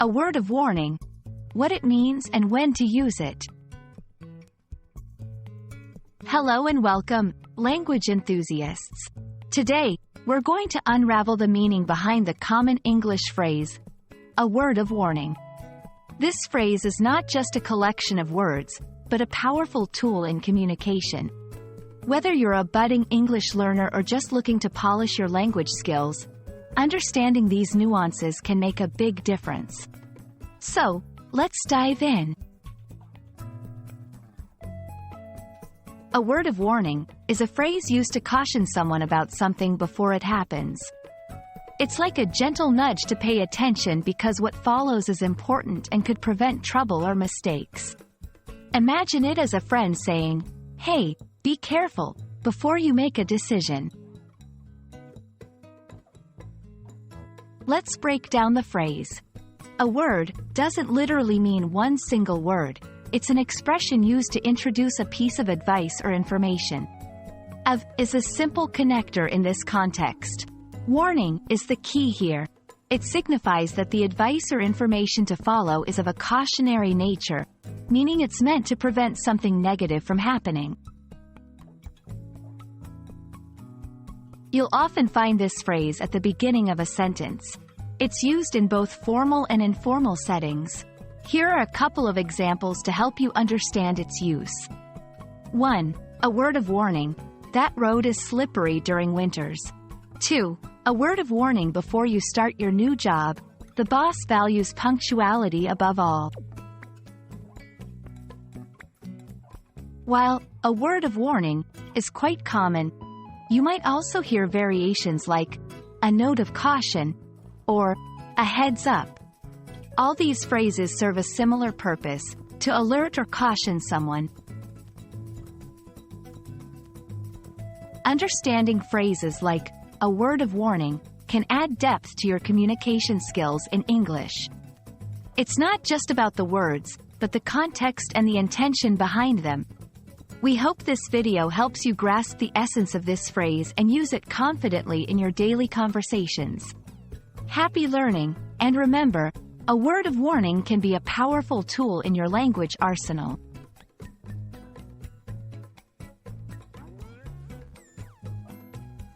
A word of warning. What it means and when to use it. Hello and welcome, language enthusiasts. Today, we're going to unravel the meaning behind the common English phrase, a word of warning. This phrase is not just a collection of words, but a powerful tool in communication. Whether you're a budding English learner or just looking to polish your language skills, understanding these nuances can make a big difference. So, let's dive in. A word of warning is a phrase used to caution someone about something before it happens. It's like a gentle nudge to pay attention because what follows is important and could prevent trouble or mistakes. Imagine it as a friend saying, "Hey, be careful," before you make a decision. Let's break down the phrase. A word doesn't literally mean one single word. It's an expression used to introduce a piece of advice or information. Of is a simple connector in this context. Warning is the key here. It signifies that the advice or information to follow is of a cautionary nature, meaning it's meant to prevent something negative from happening. You'll often find this phrase at the beginning of a sentence. It's used in both formal and informal settings. Here are a couple of examples to help you understand its use. 1. A word of warning. That road is slippery during winters. 2. A word of warning before you start your new job. The boss values punctuality above all. While a word of warning is quite common, you might also hear variations like a note of caution or a heads up. All these phrases serve a similar purpose, to alert or caution someone. Understanding phrases like a word of warning can add depth to your communication skills in English. It's not just about the words, but the context and the intention behind them. We hope this video helps you grasp the essence of this phrase and use it confidently in your daily conversations. Happy learning, and remember, a word of warning can be a powerful tool in your language arsenal.